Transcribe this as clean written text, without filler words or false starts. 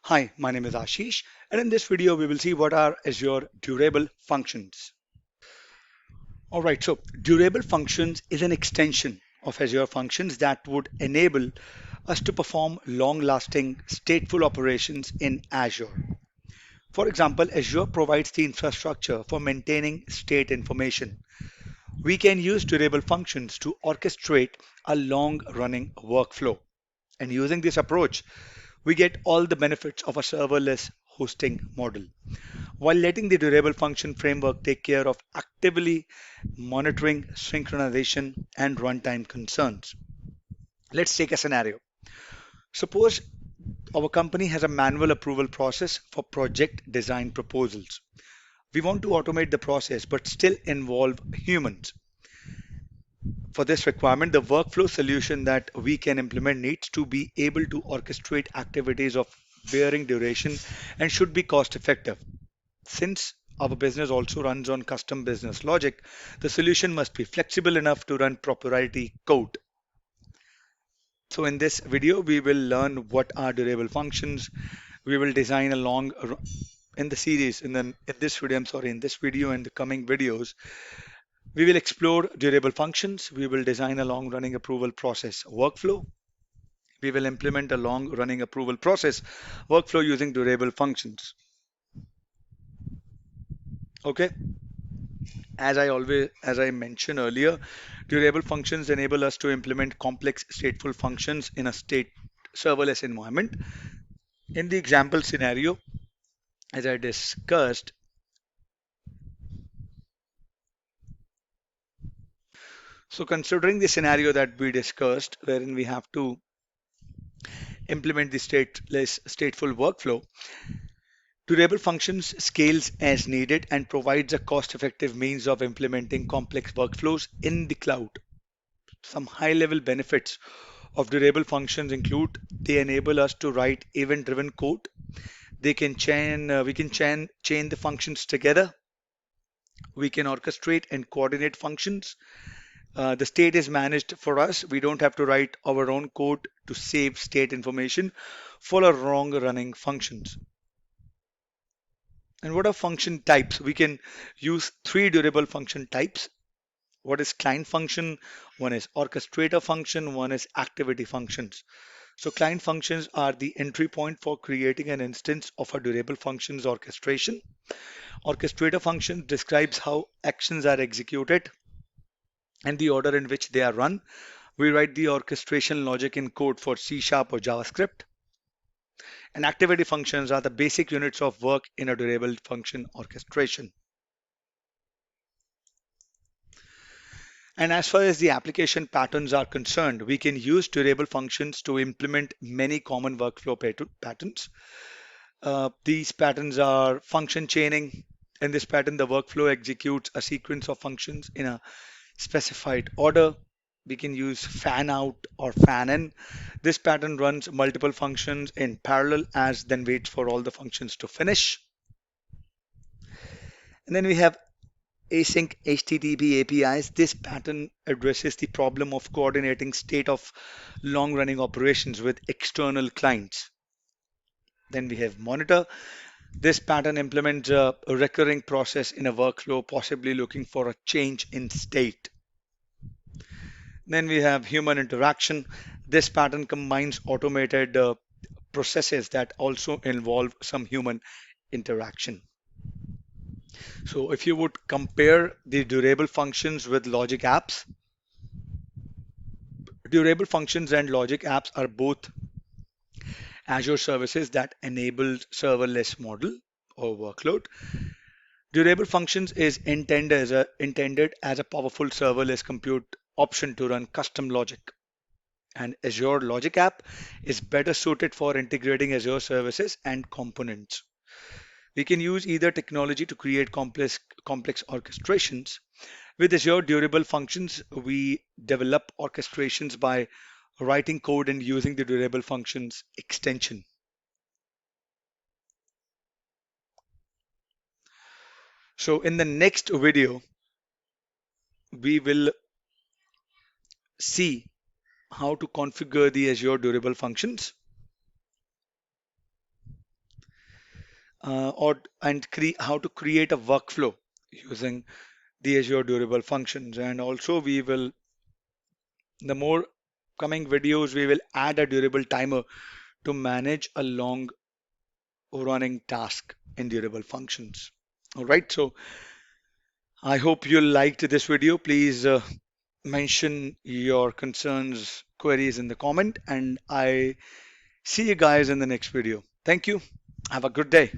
Hi, my name is Ashish, and in this video, we will see what are Azure durable functions. All right, so durable functions is an extension of Azure functions that would enable us to perform long-lasting stateful operations in Azure. For example, Azure provides the infrastructure for maintaining state information. We can use durable functions to orchestrate a long-running workflow. And using this approach, we get all the benefits of a serverless hosting model, while letting the durable function framework take care of actively monitoring synchronization and runtime concerns. Let's take a scenario. Suppose our company has a manual approval process for project design proposals. We want to automate the process but still involve humans. For this requirement, the workflow solution that we can implement needs to be able to orchestrate activities of varying duration and should be cost effective. Since our business also runs on custom business logic, the solution must be flexible enough to run proprietary code. So in this video, we will learn what are durable functions. We will design a in the series, in this video, in this video and the coming videos, we will explore durable functions. We will design a long running approval process workflow. We will implement a long running approval process workflow using durable functions. Okay. As I mentioned earlier, durable functions enable us to implement complex stateful functions in a state serverless environment. In the example scenario, as I discussed, so considering the scenario that we discussed, wherein we have to implement the stateful workflow, durable functions scales as needed and provides a cost-effective means of implementing complex workflows in the cloud. Some high-level benefits of durable functions include they enable us to write event-driven code. We can chain the functions together. We can orchestrate and coordinate functions. The state is managed for us. We don't have to write our own code to save state information for our wrong running functions. And what are function types? We can use three durable function types. What is client function? One is orchestrator function, one is activity functions. So client functions are the entry point for creating an instance of a durable functions orchestration. Orchestrator function describes how actions are executed and the order in which they are run. We write the orchestration logic in code for C# or JavaScript. And activity functions are the basic units of work in a durable function orchestration. And as far as the application patterns are concerned, we can use durable functions to implement many common workflow patterns. These patterns are function chaining. In this pattern, the workflow executes a sequence of functions in a specified order. We can use fan out or fan in. This pattern runs multiple functions in parallel as then waits for all the functions to finish. And then we have async HTTP APIs. This pattern addresses the problem of coordinating state of long-running operations with external clients. Then we have monitor. This pattern implements a recurring process in a workflow, possibly looking for a change in state. Then we have human interaction. This pattern combines automated processes that also involve some human interaction. So if you would compare the durable functions with logic apps, durable functions and logic apps are both Azure services that enable serverless model or workload. Durable functions is intended as a powerful serverless compute option to run custom logic. And Azure Logic App is better suited for integrating Azure services and components. We can use either technology to create complex orchestrations. With Azure Durable Functions, we develop orchestrations by writing code and using the Durable Functions extension. So in the next video, we will see how to configure the Azure Durable Functions. or and how to create a workflow using the Azure durable functions. And also we will, the more coming videos, we will add a durable timer to manage a long running task in durable functions. All right, so I hope you liked this video. Please mention your concerns, queries in the comment, and I see you guys in the next video. Thank you. Have a good day.